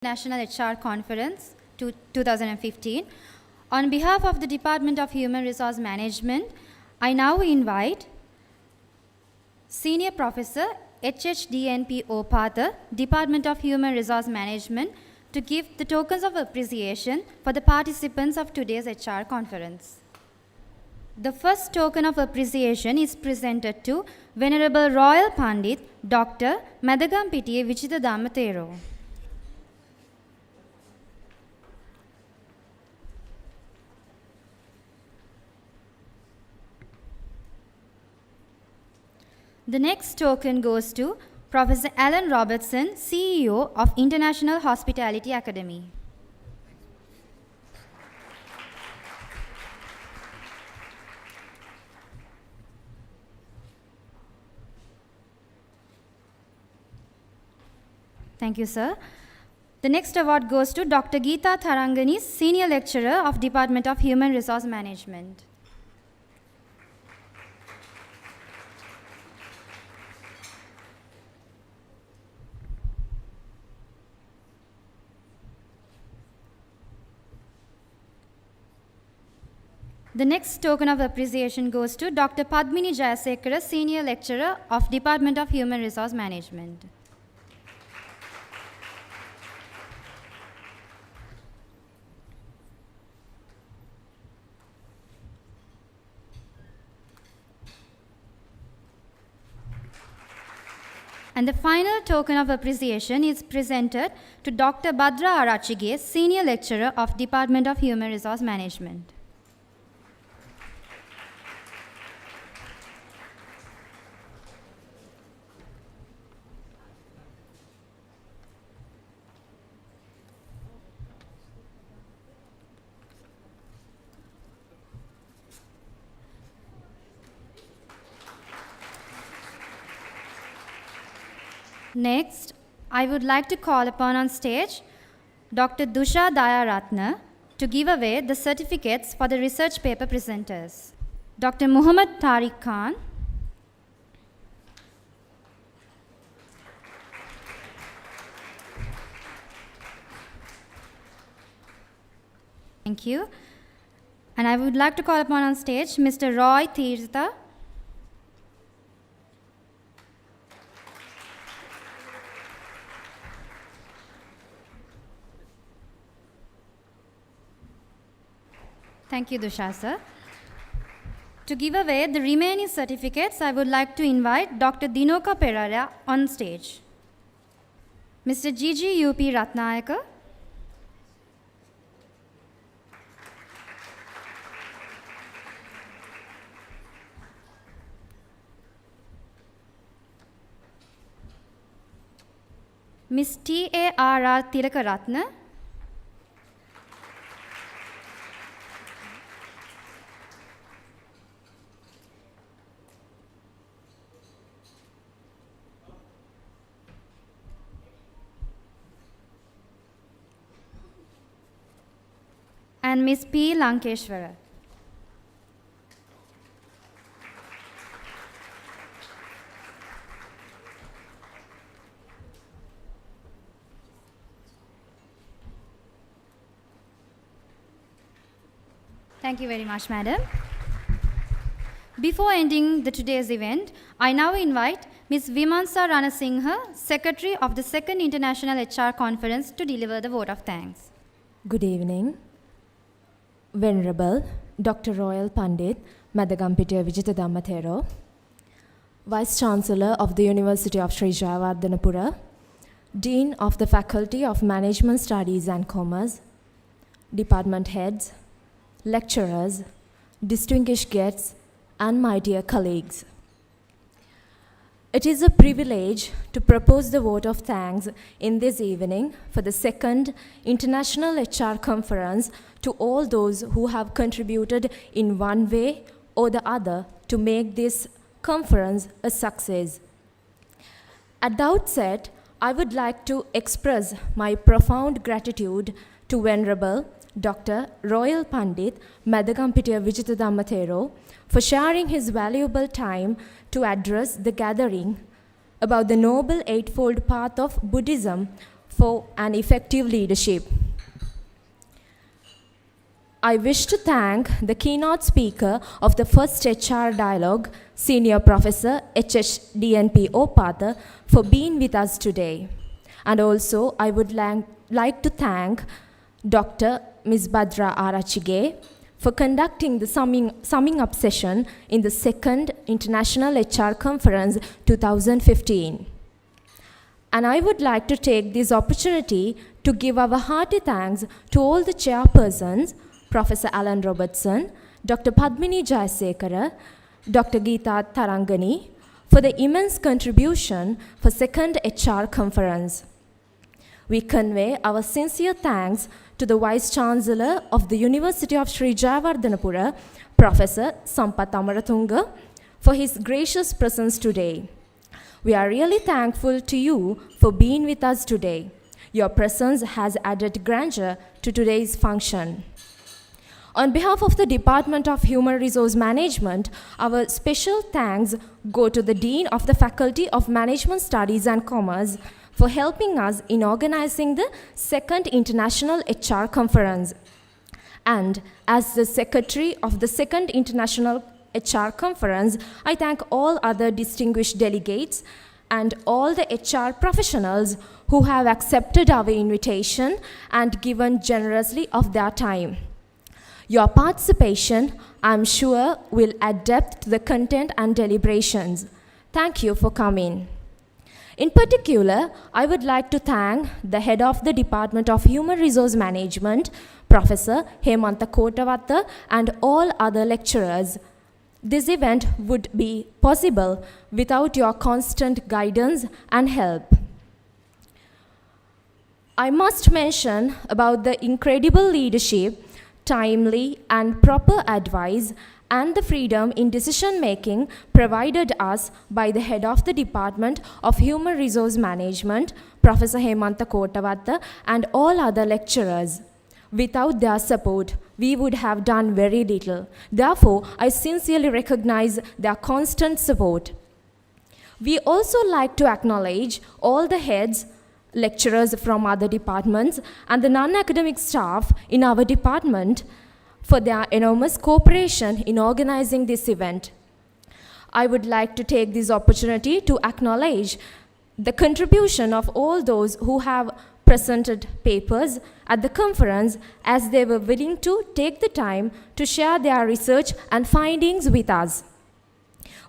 National HR Conference 2015. On behalf of the Department of Human Resource Management, I now invite Senior Professor HHDNP Opatha, Department of Human Resource Management, to give the tokens of appreciation for the participants of today's HR conference. The first token of appreciation is presented to Venerable Royal Pandit, Dr. Madagampitiya Vichitha Dhammathero. The next token goes to Professor Alan Robertson, CEO of International Hospitality Academy. Thank you, sir. The next award goes to Dr. Geeta Tharangani, Senior Lecturer of Department of Human Resource Management. The next token of appreciation goes to Dr. Padmini Jayasekara, Senior Lecturer of Department of Human Resource Management. And the final token of appreciation is presented to Dr. Badra Arachige, Senior Lecturer of Department of Human Resource Management. Next, I would like to call upon on stage Dr. Dusha Dayaratna to give away the certificates for the research paper presenters. Dr. Muhammad Tariq Khan, thank you. And I would like to call upon on stage Mr. Roy Tirtha. Thank you, Dusha, sir. To give away the remaining certificates, I would like to invite Dr. Dinoka Perara on stage. Mr. Gigi UP Ratnayaka, Ms. TARR Tirakaratna, and Ms. P. Lankeshwara. Thank you very much, madam. Before ending today's event, I now invite Ms. Vimansa Ranasinghe, Secretary of the Second International HR Conference, to deliver the vote of thanks. Good evening. Venerable Dr. Royal Pandit Madagampitiya Vichitha Dhammathero, Vice Chancellor of the University of Sri Jayawardhanapura, Dean of the Faculty of Management Studies and Commerce, Department Heads, Lecturers, distinguished guests, and my dear colleagues. It is a privilege to propose the vote of thanks in this evening for the second International HR Conference to all those who have contributed in one way or the other to make this conference a success. At the outset, I would like to express my profound gratitude to Venerable Dr. Royal Pandit Madagampitiya Vichitha Dhammathero for sharing his valuable time to address the gathering about the Noble Eightfold Path of Buddhism for an effective leadership. I wish to thank the keynote speaker of the first HR dialogue, Senior Professor HHDNP Opatha, for being with us today. And also, I would like to thank Dr. Ms. Badra Arachige for conducting the summing up session in the second International HR Conference 2015. And I would like to take this opportunity to give our hearty thanks to all the chairpersons, Professor Alan Robertson, Dr. Padmini Jayasekara, Dr. Geeta Tarangani, for the immense contribution for second HR conference. We convey our sincere thanks to the Vice Chancellor of the University of Sri Jayawardhanapura, Professor Sampath Amaratunga, for his gracious presence today. We are really thankful to you for being with us today. Your presence has added grandeur to today's function. On behalf of the Department of Human Resource Management, our special thanks go to the Dean of the Faculty of Management Studies and Commerce for helping us in organizing the second International HR Conference. And as the Secretary of the second International HR Conference, I thank all other distinguished delegates and all the HR professionals who have accepted our invitation and given generously of their time. Your participation, I'm sure, will add depth to the content and deliberations. Thank you for coming. In particular, I would like to thank the head of the Department of Human Resource Management, Professor Hemantha Kotawatha, and all other lecturers. This event would be possible without your constant guidance and help. I must mention about the incredible leadership, timely and proper advice, and the freedom in decision-making provided us by the head of the Department of Human Resource Management, Professor Hemantha Kotawatha, and all other lecturers. Without their support, we would have done very little. Therefore, I sincerely recognize their constant support. We also like to acknowledge all the heads, lecturers from other departments, and the non-academic staff in our department for their enormous cooperation in organizing this event. I would like to take this opportunity to acknowledge the contribution of all those who have presented papers at the conference, as they were willing to take the time to share their research and findings with us.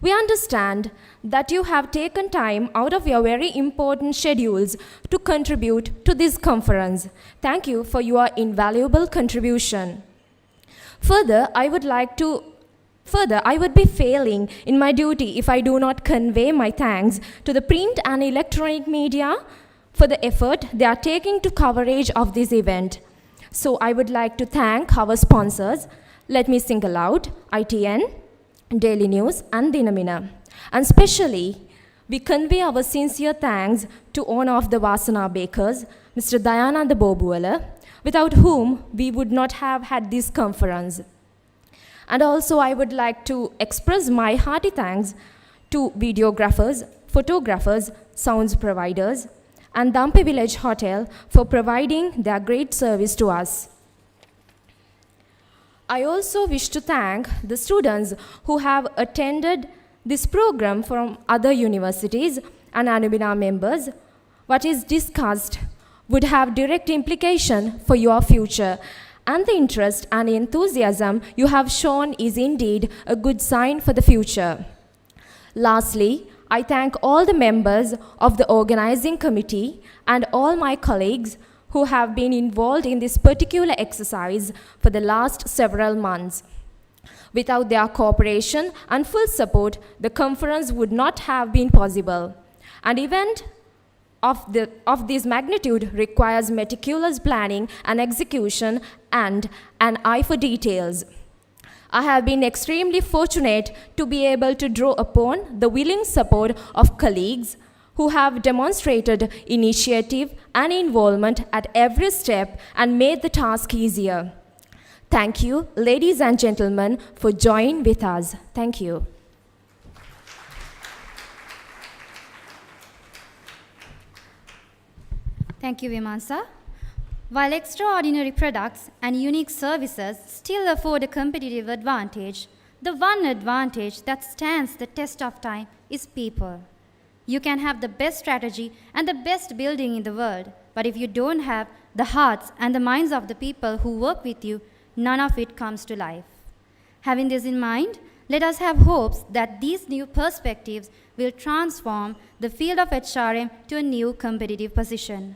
We understand that you have taken time out of your very important schedules to contribute to this conference. Thank you for your invaluable contribution. Further, I would be failing in my duty if I do not convey my thanks to the print and electronic media for the effort they are taking to coverage of this event. So I would like to thank our sponsors. Let me single out ITN, Daily News, and Dinamina. And especially, we convey our sincere thanks to owner of the Vasana Bakers, Mr. Dayananda Bobuwala, without whom we would not have had this conference. And also, I would like to express my hearty thanks to videographers, photographers, sounds providers, and Dampe Village Hotel for providing their great service to us. I also wish to thank the students who have attended this program from other universities and Anubina members. What is discussed would have direct implication for your future, and the interest and enthusiasm you have shown is indeed a good sign for the future. Lastly, I thank all the members of the organizing committee and all my colleagues who have been involved in this particular exercise for the last several months. Without their cooperation and full support, the conference would not have been possible. An event of this magnitude requires meticulous planning and execution and an eye for details. I have been extremely fortunate to be able to draw upon the willing support of colleagues who have demonstrated initiative and involvement at every step and made the task easier. Thank you, ladies and gentlemen, for joining with us. Thank you. Thank you, Vimansa. While extraordinary products and unique services still afford a competitive advantage, the one advantage that stands the test of time is people. You can have the best strategy and the best building in the world, but if you don't have the hearts and the minds of the people who work with you, none of it comes to life. Having this in mind, let us have hopes that these new perspectives will transform the field of HRM to a new competitive position.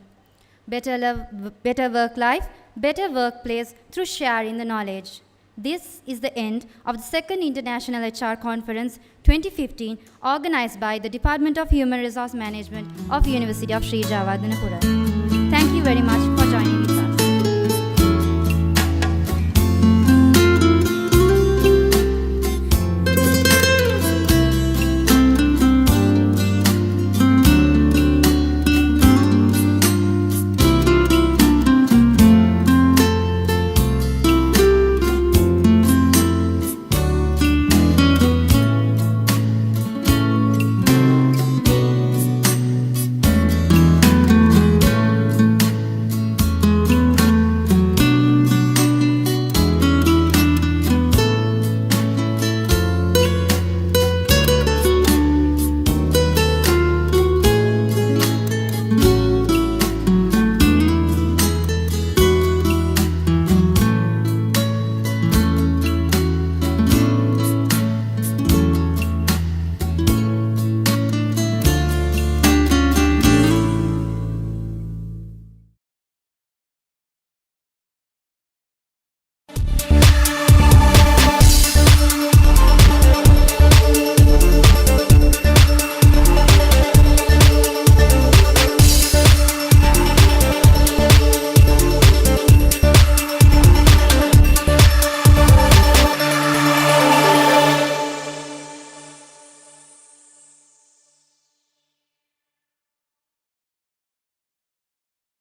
Better love, better work life, better workplace through sharing the knowledge. This is the end of the second International HR Conference 2015 organized by the Department of Human Resource Management of University of Sri Jayawardhanapura. Thank you very much.